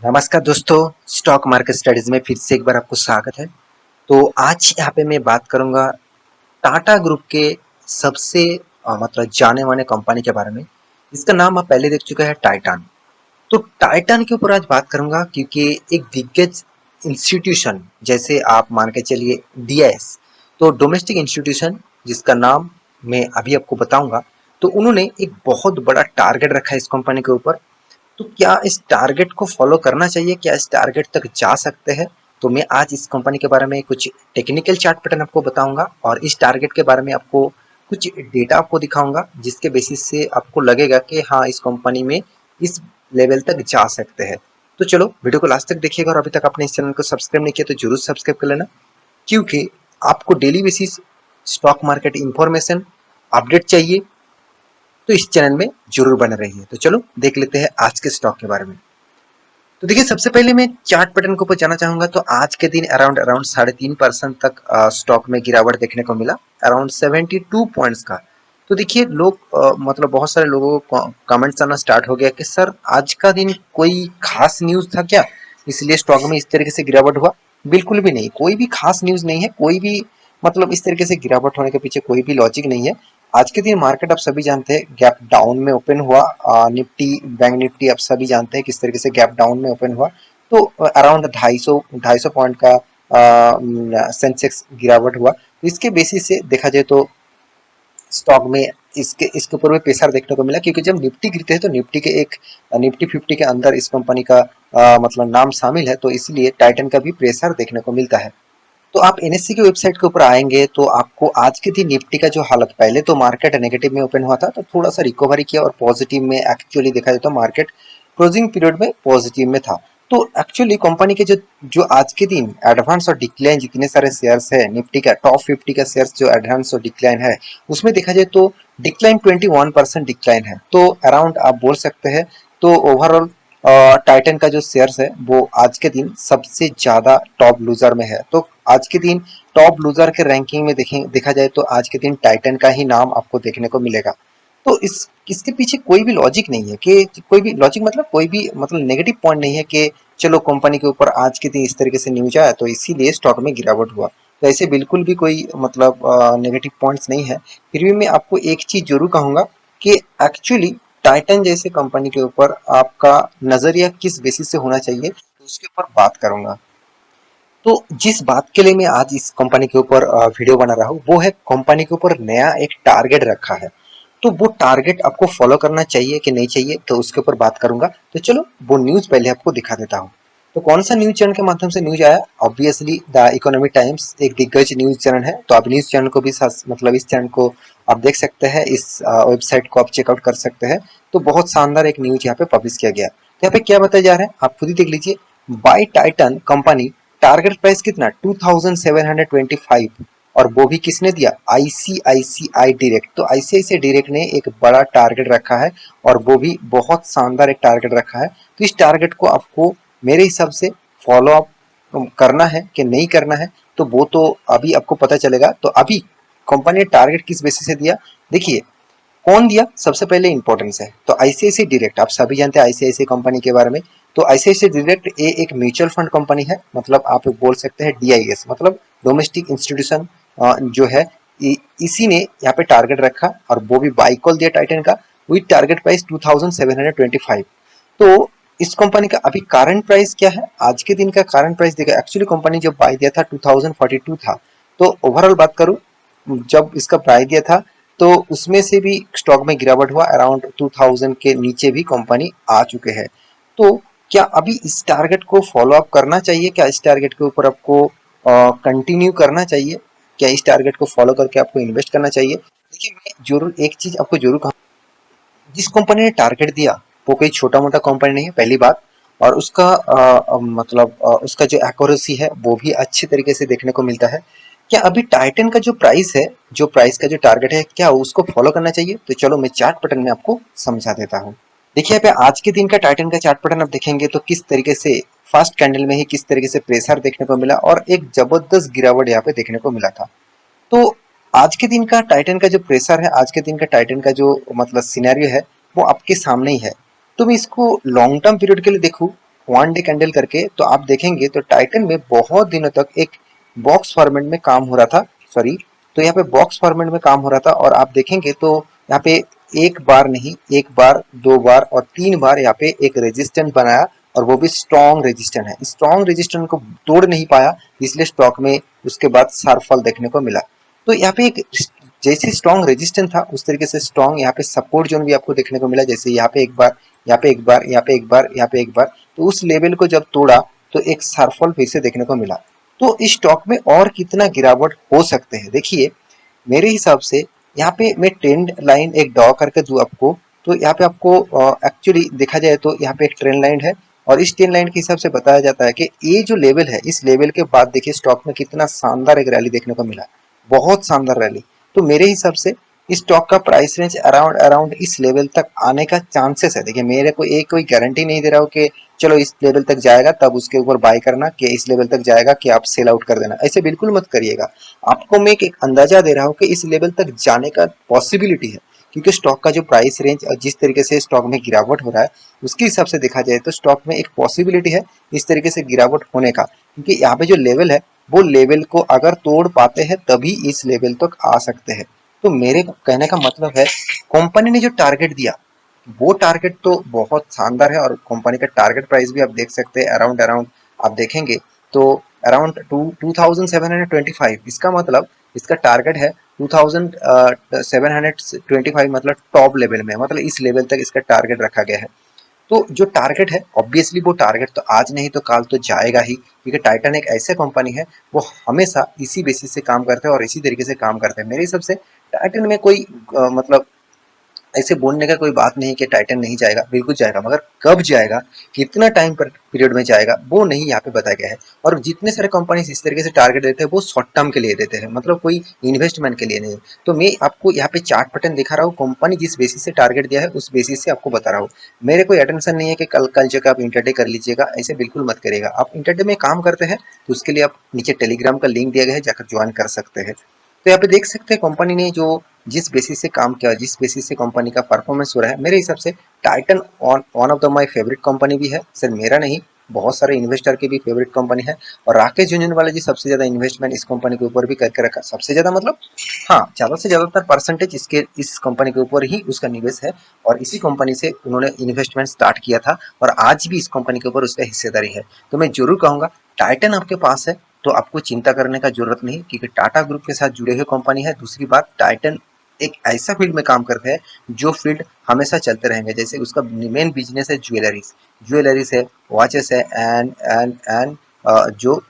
नमस्कार दोस्तों, stock market studies में फिर से एक बार आपको स्वागत है। तो आज यहाँ पे मैं बात करूंगा टाटा ग्रुप के सबसे मतलब जाने माने कंपनी के बारे में। इसका नाम आप पहले देख चुके हैं, टाइटन। तो टाइटन के ऊपर आज बात करूंगा क्योंकि एक दिग्गज इंस्टीट्यूशन, जैसे आप मान के चलिए डीआईएस, तो डोमेस्टिक इंस्टीट्यूशन, जिसका नाम मैं अभी आपको बताऊंगा। तो उन्होंने एक बहुत बड़ा टारगेट रखा है इस कंपनी के ऊपर। तो क्या इस टारगेट को फॉलो करना चाहिए, क्या इस टारगेट तक जा सकते हैं? तो मैं आज इस कंपनी के बारे में कुछ टेक्निकल चार्ट पैटर्न आपको बताऊंगा और इस टारगेट के बारे में आपको कुछ डेटा आपको दिखाऊंगा, जिसके बेसिस से आपको लगेगा कि हाँ, इस कंपनी में इस लेवल तक जा सकते हैं। तो चलो वीडियो को लास्ट तक देखिएगा, और अभी तक आपने इस चैनल को सब्सक्राइब नहीं किया तो जरूर सब्सक्राइब कर लेना, क्योंकि आपको daily basis stock market information update चाहिए तो इस चैनल में जरूर बने रहिए। तो चलो देख लेते हैं आज के स्टॉक के बारे में। तो देखिए, सबसे पहले मैं चार्ट पैटर्न के ऊपर जाना चाहूंगा। तो आज के दिन अराउंड अराउंड 3.5% तक स्टॉक में गिरावट देखने को मिला, अराउंड 72 पॉइंट्स का। तो देखिए, लोग मतलब बहुत सारे लोगों को कमेंट्स आना स्टार्ट हो गया कि सर, आज का दिन कोई खास न्यूज था क्या, इसलिए स्टॉक में इस तरीके से गिरावट हुआ? बिल्कुल भी नहीं, कोई भी खास न्यूज नहीं है, कोई भी मतलब इस तरीके से गिरावट होने के पीछे कोई भी लॉजिक नहीं है। आज के दिन मार्केट आप सभी जानते हैं गैप डाउन में ओपन हुआ। निफ्टी, बैंक निफ्टी आप सभी जानते हैं किस तरीके से गैप डाउन में ओपन हुआ। तो अराउंड 250 पॉइंट का सेंसेक्स गिरावट हुआ। तो इसके बेसिस से देखा जाए तो स्टॉक में इसके इसके ऊपर भी प्रेशर देखने को मिला, क्योंकि जब निफ्टी गिरते हैं तो निफ्टी के एक निफ्टी 50 के अंदर इस कंपनी का मतलब नाम शामिल है, तो इसलिए टाइटन का भी प्रेशर देखने को मिलता है। तो आप एनएससी की वेबसाइट के ऊपर आएंगे तो आपको आज के दिन निफ्टी का जो हालत, पहले तो मार्केट नेगेटिव में ओपन हुआ था, तो थोड़ा सा रिकवरी किया और पॉजिटिव में एक्चुअली देखा जाए तो मार्केट क्लोजिंग पीरियड में पॉजिटिव में था। तो एक्चुअली कंपनी के जो जो आज के दिन एडवांस और डिक्लाइन जितने सारे शेयर्स है, निफ्टी का टॉप 50 का शेयर्स जो एडवांस और डिक्लाइन है, उसमें देखा जाए तो डिक्लाइन 21% डिक्लाइन है। तो अराउंड आप बोल सकते हैं, तो ओवरऑल टाइटन का जो शेयर्स है वो आज के दिन सबसे ज्यादा टॉप लूजर में है। तो आज के दिन टॉप लूजर के रैंकिंग में देखा जाए तो आज के दिन टाइटन का ही नाम आपको देखने को मिलेगा। तो इस इसके पीछे कोई भी लॉजिक नहीं है, कि कोई भी लॉजिक मतलब कोई भी मतलब नेगेटिव पॉइंट नहीं है कि चलो कंपनी के ऊपर आज के दिन इस तरीके से न्यूज आया तो इसीलिए स्टॉक में गिरावट हुआ। तो ऐसे बिल्कुल भी कोई मतलब नेगेटिव पॉइंट्स नहीं है। फिर भी मैं आपको एक चीज जरूर कहूंगा कि एक्चुअली टाइटन जैसे कंपनी के ऊपर आपका नजरिया किस बेसिस से होना चाहिए, तो उसके ऊपर बात करूंगा। तो जिस बात के लिए मैं आज इस कंपनी के ऊपर वीडियो बना रहा हूँ, वो है कंपनी के ऊपर नया एक टारगेट रखा है। तो वो टारगेट आपको फॉलो करना चाहिए कि नहीं चाहिए, तो उसके ऊपर बात करूंगा। तो चलो वो न्यूज पहले आपको दिखा देता हूँ। तो कौन सा न्यूज चैनल के माध्यम से न्यूज आया? ऑब्वियसली द इकोनॉमिक टाइम्स एक दिग्गज न्यूज चैनल है, तो आप न्यूज चैनल को भी मतलब इस चैनल को आप देख सकते हैं, इस वेबसाइट को आप चेकआउट कर सकते हैं। तो बहुत शानदार एक न्यूज यहाँ पे पब्लिश किया गया। तो यहाँ पे क्या बताया जा रहा है आप खुद ही देख लीजिए। Buy Titan company, target price कितना, 2725, और वो भी किसने दिया? ICICI direct. तो आईसीआईसीआई डायरेक्ट ने एक बड़ा टारगेट रखा है, और वो भी बहुत शानदार एक टारगेट रखा है। तो इस टारगेट को आपको मेरे हिसाब से फॉलो अप करना है कि नहीं करना है, तो वो तो अभी आपको पता चलेगा। तो अभी कंपनी ने टारगेट किस बेसिस से दिया, देखिए। कौन दिया, सबसे पहले इंपॉर्टेंस है। तो आईसीआईसीआई डायरेक्ट, आप सभी जानते हैं आईसीआईसीआई कंपनी के बारे में। तो आईसीआईसीआई डायरेक्ट ये एक म्यूचुअल फंड कंपनी है, मतलब आप बोल सकते हैं डीआईएस, मतलब डोमेस्टिक इंस्टीट्यूशन जो है। इसी ने यहाँ पे टारगेट रखा, और वो भी बाई कॉल दिया टाइटन का, विद टारगेट प्राइस 2725। तो इस कंपनी का अभी करंट प्राइस क्या है? आज के दिन का करंट प्राइस देखा, एक्चुअली कंपनी जब बाई दिया था 2042 था। तो ओवरऑल बात करूं, जब इसका प्राइस दिया था तो उसमें से भी स्टॉक में गिरावट हुआ, अराउंड 2000 के नीचे भी कंपनी आ चुके हैं। तो क्या अभी इस टारगेट को फॉलो अप करना चाहिए? क्या इस टारगेट के ऊपर आपको कंटिन्यू करना चाहिए? क्या इस टारगेट को फॉलो करके आपको इन्वेस्ट करना चाहिए? देखिए, मैं जरूर एक चीज आपको जरूर कहूँ, जिस कंपनी ने टारगेट दिया वो कोई छोटा मोटा कंपनी नहीं है, पहली बात। और उसका मतलब उसका जो एक्यूरेसी है वो भी अच्छे तरीके से देखने को मिलता है। क्या अभी टाइटन का जो प्राइस है, जो प्राइस का जो टारगेट है, क्या उसको फॉलो करना चाहिए? तो चलो मैं चार्ट पैटर्न में आपको समझा देता हूँ। देखिए, यहाँ पे आज के दिन का टाइटन का चार्ट पैटर्न आप देखेंगे तो किस तरीके से फर्स्ट कैंडल में ही किस तरीके से प्रेशर देखने को मिला, और एक जबरदस्त गिरावट यहाँ पे देखने को मिला था। तो आज के दिन का टाइटन का जो प्रेशर है, आज के दिन का टाइटन का जो मतलब सिनेरियो है, वो आपके सामने ही है। तो मैं इसको लॉन्ग टर्म पीरियड के लिए देखूं, वन डे कैंडल करके, तो आप देखेंगे तो टाइटन में बहुत दिनों तक एक बॉक्स फॉर्मेट में काम हो रहा था, सॉरी, तो यहाँ पे बॉक्स फॉर्मेट में काम हो रहा था और आप देखेंगे तो यहाँ पे एक बार नहीं, एक बार, दो बार और तीन बार यहाँ पे एक रेजिस्टेंस बनाया और वो भी स्ट्रॉन्ग रेजिस्टेंस है। स्ट्रॉन्ग रेजिस्टेंस को तोड़ नहीं पाया, इसलिए स्टॉक में उसके बाद शार्प फॉल देखने को मिला। तो यहाँ पे एक जैसे स्ट्रॉन्ग रेजिस्टेंस था उस तरीके से स्ट्रॉन्ग यहाँ पे सपोर्ट जोन भी आपको देखने को मिला, जैसे यहाँ पे एक बार, यहाँ पे एक बार, यहाँ पे एक बार, यहाँ पे एक बार, तो उस लेवल को जब तोड़ा तो एक शार्प फॉल फिर से देखने को मिला। तो इस स्टॉक में और कितना गिरावट हो सकते हैं, देखिए मेरे हिसाब से यहाँ पे मैं ट्रेंड लाइन एक ड्रॉ करके दूं आपको, तो यहाँ पे आपको एक्चुअली देखा जाए तो यहाँ पे एक ट्रेंड लाइन है और इस ट्रेंड लाइन के हिसाब से बताया जाता है कि ये जो लेवल है, इस लेवल के बाद देखिए स्टॉक में कितना शानदार एक रैली देखने को मिला, बहुत शानदार रैली। तो मेरे हिसाब से इस स्टॉक का प्राइस रेंज अराउंड अराउंड इस लेवल तक आने का चांसेस है। देखिए मेरे को एक कोई गारंटी नहीं दे रहा हूँ कि चलो इस लेवल तक जाएगा तब उसके ऊपर बाय करना, कि इस लेवल तक जाएगा कि आप सेल आउट कर देना, ऐसे बिल्कुल मत करिएगा। आपको मैं एक अंदाजा दे रहा हूँ कि इस लेवल तक जाने का पॉसिबिलिटी है, क्योंकि स्टॉक का जो प्राइस रेंज और जिस तरीके से स्टॉक में गिरावट हो रहा है उसके हिसाब से देखा जाए तो स्टॉक में एक पॉसिबिलिटी है इस तरीके से गिरावट होने का, क्योंकि यहाँ पे जो लेवल है वो लेवल को अगर तोड़ पाते हैं तभी इस लेवल तक आ सकते हैं। तो मेरे कहने का मतलब है कंपनी ने जो टारगेट दिया वो टारगेट तो बहुत शानदार है और कंपनी का टारगेट प्राइस भी आप देख सकते हैं अराउंड अराउंड, आप देखेंगे तो अराउंड 2725, इसका मतलब इसका टारगेट है 2725, मतलब टॉप लेवल में, मतलब इस लेवल तक इसका टारगेट रखा गया है। तो जो टारगेट है ऑब्वियसली वो टारगेट तो आज नहीं तो कल तो जाएगा ही, क्योंकि टाइटन एक ऐसे कंपनी है वो हमेशा इसी बेसिस से काम करते हैं और इसी तरीके से काम करते हैं। मेरे हिसाब से टाइटन में कोई मतलब ऐसे बोलने का कोई बात नहीं कि टाइटन नहीं जाएगा, बिल्कुल जाएगा, मगर कब जाएगा, कितना टाइम पर पीरियड में जाएगा वो नहीं यहाँ पे बताया गया है। और जितने सारे कंपनी इस तरीके से टारगेट देते हैं वो शॉर्ट टर्म के लिए देते हैं, मतलब कोई इन्वेस्टमेंट के लिए नहीं। तो मैं आपको यहाँ पे चार्ट पैटर्न दिखा रहा हूँ, कंपनी जिस बेसिस से टारगेट दिया है उस बेसिस से आपको बता रहा हूँ। मेरे कोई अटेंशन नहीं है कि कल कल जगह आप इंटरडे कर लीजिएगा, ऐसे बिल्कुल मत करिएगा। आप इंटरडे में काम करते हैं तो उसके लिए आप नीचे टेलीग्राम का लिंक दिया गया है, जाकर ज्वाइन कर सकते हैं। तो यहाँ पे देख सकते हैं कंपनी ने जो जिस बेसिस से काम किया, जिस बेसिस से कंपनी का परफॉर्मेंस हो रहा है, मेरे हिसाब से Titan one of the my favourite company भी है, सिर्फ मेरा नहीं, बहुत सारे इन्वेस्टर की भी फेवरेट कंपनी है। और राकेश झुनझुनवाला जी सबसे ज्यादा इन्वेस्टमेंट इस कंपनी के ऊपर भी करके रखा, सबसे ज्यादा मतलब हाँ, ज्यादा से ज्यादातर परसेंटेज इसके इस कंपनी के ऊपर ही उसका निवेश है और इसी कंपनी से उन्होंने इन्वेस्टमेंट स्टार्ट किया था और आज भी इस कंपनी के ऊपर उसका हिस्सेदारी है। तो मैं जरूर कहूंगा टाइटन आपके पास है तो आपको चिंता करने का जरूरत नहीं, क्योंकि टाटा ग्रुप के साथ जुड़े हुए कंपनी है। दूसरी बात, टाइटन एक ऐसा फील्ड में काम करते हैं जो फील्ड हमेशा चलते रहेंगे, जैसे उसका मेन बिजनेस है ज्वेलरीज, ज्वेलरीज है, वॉचेस है एंड जो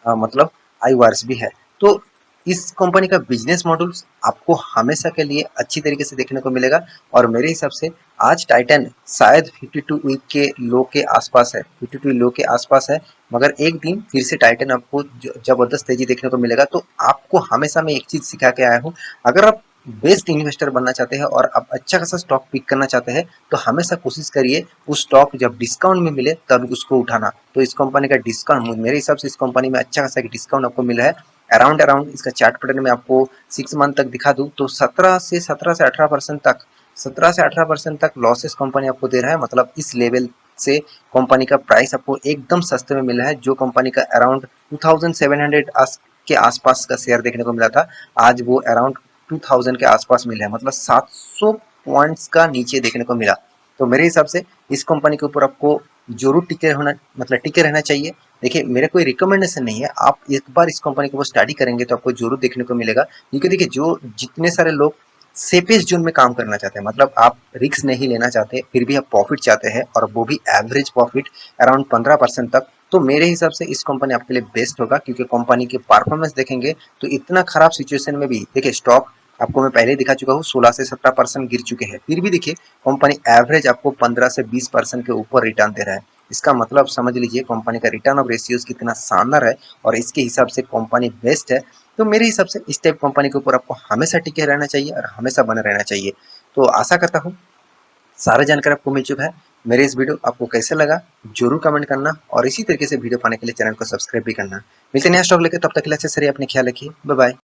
मतलब आई वायर्स भी है। तो इस कंपनी का बिजनेस मॉडल आपको हमेशा के लिए अच्छी तरीके से देखने को मिलेगा। और मेरे हिसाब से आज टाइटन शायद 52 वीक के लो के आसपास है, 52 लो के आसपास है, मगर एक दिन फिर से टाइटन आपको जबरदस्त तेजी देखने को मिलेगा। तो आपको हमेशा मैं एक चीज सिखा के आया हूँ, अगर आप बेस्ट इन्वेस्टर बनना चाहते हैं और आप अच्छा खासा स्टॉक पिक करना चाहते हैं तो हमेशा कोशिश करिए उस स्टॉक जब डिस्काउंट में मिले तब उसको उठाना। तो इस कंपनी का डिस्काउंट मेरे हिसाब से इस कंपनी में अच्छा खासा डिस्काउंट आपको मिला है अराउंड अराउंड। इसका चार्ट पैटर्न में आपको 6 मंथ तक दिखा दूं तो 17 से 18% तक, 17 से 18% तक लॉसेस कंपनी आपको दे रहा है, मतलब इस लेवल से कंपनी का प्राइस आपको एकदम सस्ते में मिला है। जो कंपनी का अराउंड 2700 के आसपास का शेयर देखने को मिला था, आज वो अराउंड 2000 के आसपास मिला है, मतलब 700 पॉइंट्स का नीचे देखने को मिला। तो मेरे हिसाब से इस कंपनी के ऊपर आपको जरूर टिके होना, मतलब टिके रहना चाहिए। देखिए मेरे कोई रिकमेंडेशन नहीं है, आप एक बार इस कंपनी के ऊपर स्टडी करेंगे तो आपको जरूर देखने को मिलेगा, क्योंकि देखिए जो जितने सारे लोग सेफेस्ट जोन में काम करना चाहते हैं, मतलब आप रिस्क नहीं लेना चाहते फिर भी आप प्रॉफिट चाहते हैं और वो भी एवरेज प्रॉफिट अराउंड 15% तक, तो मेरे हिसाब से इस कंपनी आपके लिए बेस्ट होगा। क्योंकि कंपनी के परफॉर्मेंस देखेंगे तो इतना खराब सिचुएशन में भी देखिए स्टॉक आपको मैं पहले ही दिखा चुका हूँ 16 से 17% गिर चुके हैं, फिर भी देखिए कंपनी एवरेज आपको 15 से 20% के ऊपर रिटर्न दे रहा है। इसका मतलब समझ लीजिए कंपनी का रिटर्न ऑफ रेशियोज कितना शानदार है और इसके हिसाब से कंपनी बेस्ट है। तो मेरे हिसाब से इस टाइप कंपनी के ऊपर आपको हमेशा टिके रहना चाहिए और हमेशा बने रहना चाहिए। तो आशा करता हूँ सारा जानकारी आपको मिल चुका है। मेरे इस वीडियो आपको कैसे लगा जरूर कमेंट करना और इसी तरीके से वीडियो पाने के लिए चैनल को सब्सक्राइब भी करना। मिलते हैं नेक्स्ट व्लॉग लेकर, तब तक के लिए अच्छे से रहिए, अपने ख्याल रखिए, बाय बाय।